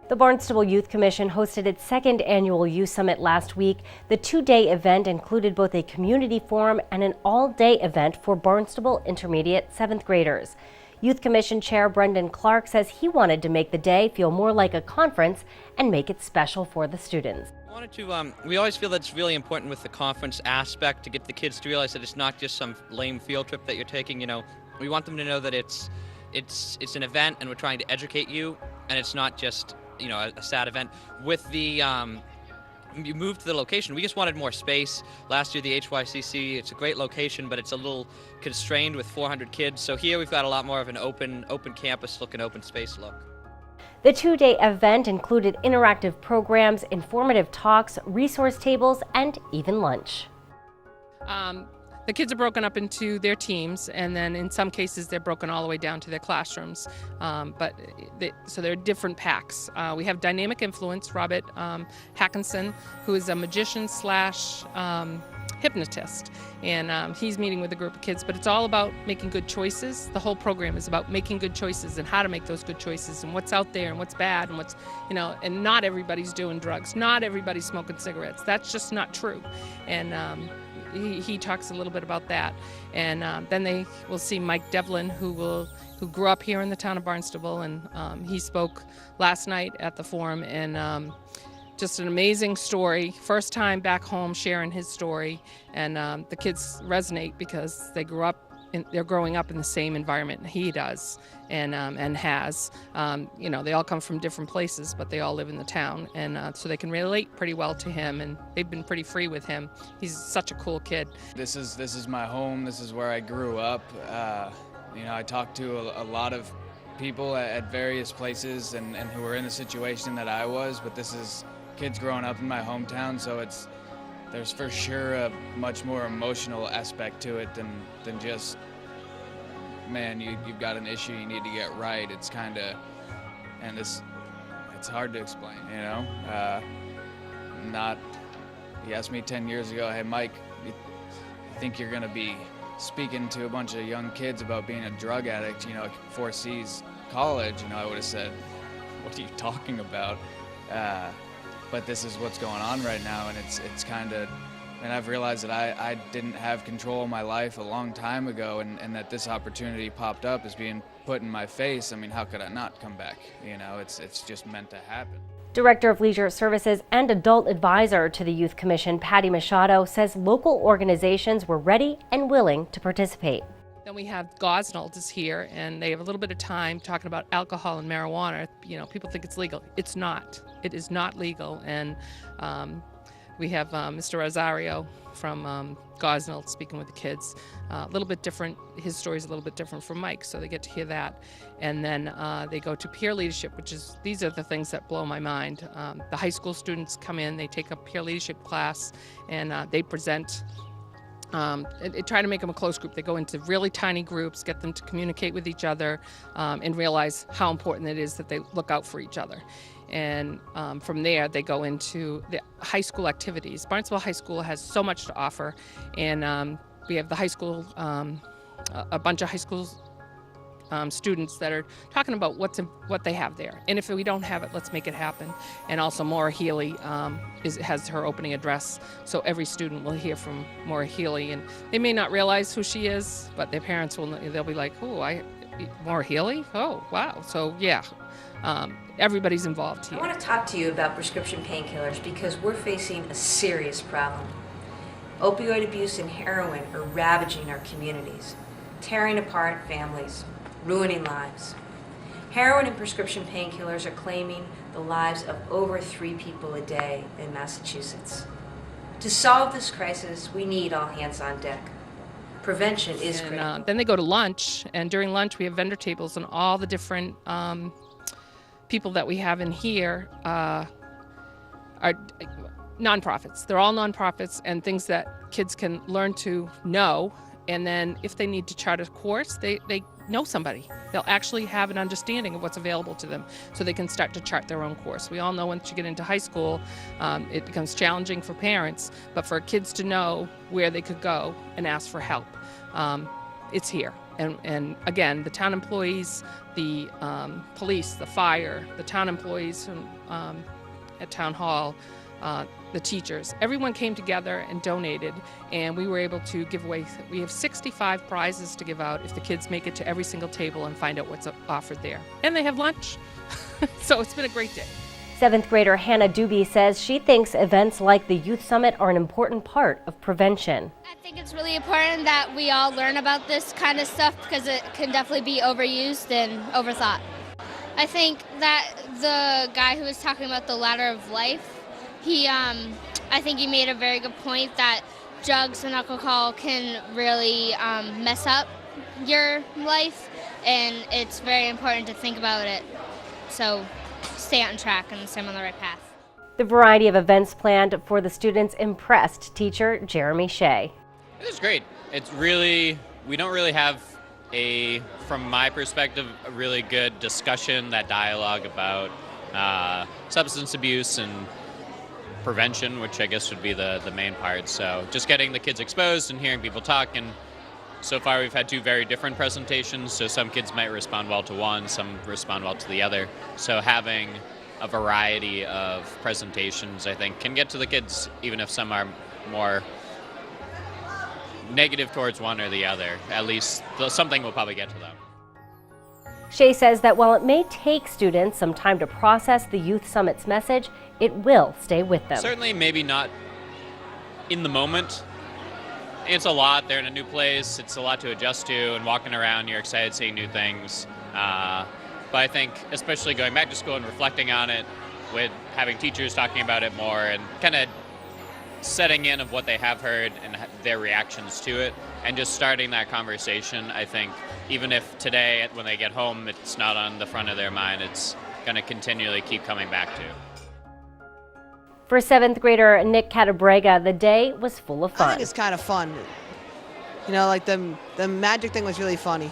The Barnstable Youth Commission hosted its second annual Youth Summit last week. The two-day event included both a community forum and an all-day event for Barnstable Intermediate 7th graders. Youth Commission Chair Brendan Clark says he wanted to make the day feel more like a conference and make it special for the students. We always feel that it's really important with the conference aspect to get the kids to realize that it's not just some lame field trip that you're taking. We want them to know that it's an event and we're trying to educate you, and it's not just a sad event. With the you moved to the location, we just wanted more space. Last year, the HYCC, it's a great location, but it's a little constrained with 400 kids. So here we've got a lot more of an open campus look and open space look. The two-day event included interactive programs, informative talks, resource tables, and even lunch. The kids are broken up into their teams, and then in some cases they're broken all the way down to their classrooms. So they're different packs. We have Dynamic Influence, Robert Hackinson, who is a magician slash hypnotist, and he's meeting with a group of kids, but it's all about making good choices. The whole program is about making good choices and how to make those good choices and what's out there and what's bad and what's, and not everybody's doing drugs, not everybody's smoking cigarettes. That's just not true. And he talks a little bit about that, and then they will see Mike Devlin, who grew up here in the town of Barnstable, and he spoke last night at the forum, and just an amazing story. First time back home sharing his story, and the kids resonate because they're growing up in the same environment he does, and has. They all come from different places, but they all live in the town, and so they can relate pretty well to him, and they've been pretty free with him. He's such a cool kid. This is my home. This is where I grew up. I talked to a lot of people at various places and who were in the situation that I was, but this is kids growing up in my hometown, so there's for sure a much more emotional aspect to it than just, man, you've got an issue you need to get right. It's it's hard to explain, he asked me 10 years ago, hey Mike, you think you're gonna be speaking to a bunch of young kids about being a drug addict, at 4C's college, I would have said, what are you talking about? But this is what's going on right now, and and I've realized that I didn't have control of my life a long time ago, and that this opportunity popped up is being put in my face. How could I not come back? It's just meant to happen. Director of Leisure Services and Adult Advisor to the Youth Commission, Patty Machado, says local organizations were ready and willing to participate. Then we have Gosnold is here, and they have a little bit of time talking about alcohol and marijuana. People think it's legal. It's not. It is not legal. And we have Mr. Rosario from Gosnold speaking with the kids. A little bit different. His story is a little bit different from Mike, so they get to hear that. And then they go to peer leadership, these are the things that blow my mind. The high school students come in, they take a peer leadership class, and they present. Try to make them a close group. They go into really tiny groups, get them to communicate with each other, and realize how important it is that they look out for each other. And from there, they go into the high school activities. Barnstable High School has so much to offer, and we have the high school, a bunch of high school students that are talking about what they have there. And if we don't have it, let's make it happen. And also Maura Healy has her opening address, so every student will hear from Maura Healy, and they may not realize who she is, but their parents they'll be like, oh, Maura Healy? Oh, wow. So yeah, everybody's involved here. I want to talk to you about prescription painkillers because we're facing a serious problem. Opioid abuse and heroin are ravaging our communities, tearing apart families, ruining lives. Heroin and prescription painkillers are claiming the lives of over 3 people a day in Massachusetts. To solve this crisis, we need all hands on deck. Prevention is critical. Then they go to lunch, and during lunch we have vendor tables, and all the different people that we have in here are nonprofits. They're all nonprofits and things that kids can learn to know, and then if they need to chart a course, they know somebody. They'll actually have an understanding of what's available to them, so they can start to chart their own course. We all know once you get into high school, it becomes challenging for parents, but for kids to know where they could go and ask for help, it's here. And again, the town employees, the police, the fire, the town employees at Town Hall, the teachers, everyone came together and donated, and we were able to give away, we have 65 prizes to give out if the kids make it to every single table and find out what's offered there. And they have lunch. So it's been a great day. 7th grader Hannah Doobie says she thinks events like the Youth Summit are an important part of prevention. I think it's really important that we all learn about this kind of stuff because it can definitely be overused and overthought. I think that the guy who was talking about the ladder of life, I think he made a very good point that drugs and alcohol can really mess up your life, and it's very important to think about it. So stay on track and stay on the right path. The variety of events planned for the students impressed teacher Jeremy Shea. It was great. It's really, we don't really have from my perspective, a really good discussion, that dialogue about substance abuse and prevention, which I guess would be the main part. So just getting the kids exposed and hearing people talk. And so far we've had two very different presentations, so some kids might respond well to one, some respond well to the other. So having a variety of presentations, I think, can get to the kids, even if some are more negative towards one or the other. At least something will probably get to them. Shea says that while it may take students some time to process the Youth Summit's message, it will stay with them. Certainly maybe not in the moment. It's a lot. They're in a new place. It's a lot to adjust to, and walking around, you're excited seeing new things. But I think especially going back to school and reflecting on it, with having teachers talking about it more and kind of setting in of what they have heard and their reactions to it, and just starting that conversation, I think, even if today when they get home it's not on the front of their mind, it's going to continually keep coming back to. For 7th grader Nick Catabrega, the day was full of fun. I think it's kind of fun. You know, like the magic thing was really funny.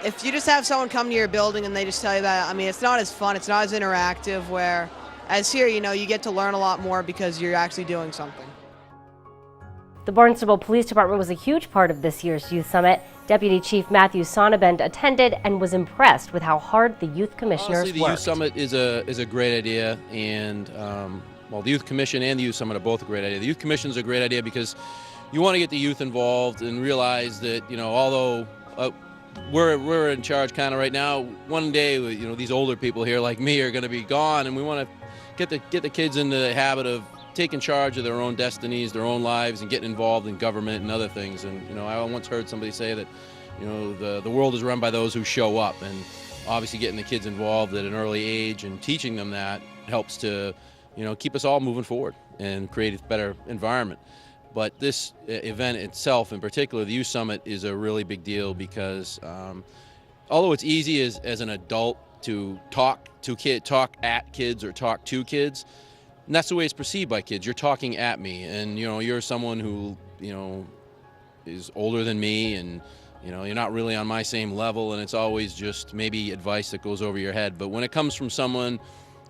If you just have someone come to your building and they just tell you that, I mean, it's not as fun, it's not as interactive, where as here, you know, you get to learn a lot more because you're actually doing something. The Barnstable Police Department was a huge part of this year's Youth Summit. Deputy Chief Matthew Sonnabend attended and was impressed with how hard the Youth Commissioners Honestly, the worked. Youth Summit is a great idea, and well, the Youth Commission and the Youth Summit are both a great idea. The Youth Commission is a great idea because you want to get the youth involved and realize that, you know, although we're in charge kind of right now, one day, you know, these older people here like me are going to be gone, and we want to get the kids into the habit of taking charge of their own destinies, their own lives, and getting involved in government and other things. And, you know, I once heard somebody say that, you know, the world is run by those who show up, and obviously getting the kids involved at an early age and teaching them that helps to, you know, keep us all moving forward and create a better environment. But this event itself, in particular, the Youth Summit, is a really big deal because although it's easy as an adult to talk at kids or talk to kids, and that's the way it's perceived by kids. You're talking at me, and, you know, you're someone who, you know, is older than me, and, you know, you're not really on my same level, and it's always just maybe advice that goes over your head. But when it comes from someone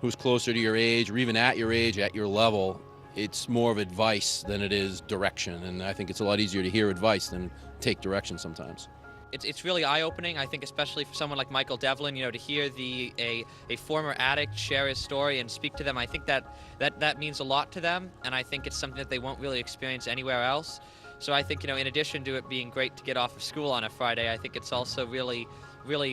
who's closer to your age, or even at your age, at your level, it's more of advice than it is direction. And I think it's a lot easier to hear advice than take direction sometimes. It's really eye-opening, I think, especially for someone like Michael Devlin, you know, to hear a former addict share his story and speak to them. I think that means a lot to them, and I think it's something that they won't really experience anywhere else. So I think, you know, in addition to it being great to get off of school on a Friday, I think it's also really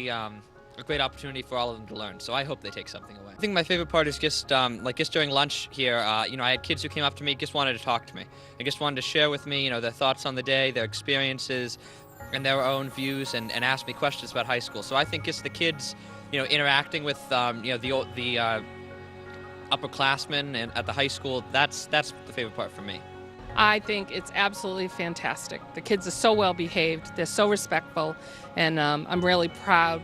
a great opportunity for all of them to learn. So I hope they take something away. I think my favorite part is just just during lunch here, you know, I had kids who came up to me, just wanted to talk to me. They just wanted to share with me, you know, their thoughts on the day, their experiences, and their own views, and ask me questions about high school. So I think it's the kids, you know, interacting with, you know, the upperclassmen and at the high school. That's the favorite part for me. I think it's absolutely fantastic. The kids are so well behaved, they're so respectful, and I'm really proud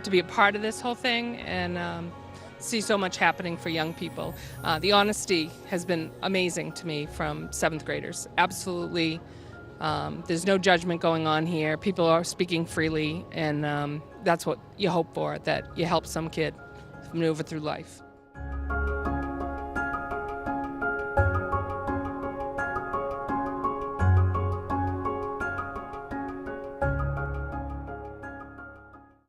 to be a part of this whole thing and see so much happening for young people. The honesty has been amazing to me from 7th graders. Absolutely. There's no judgment going on here. People are speaking freely, and that's what you hope for, that you help some kid maneuver through life.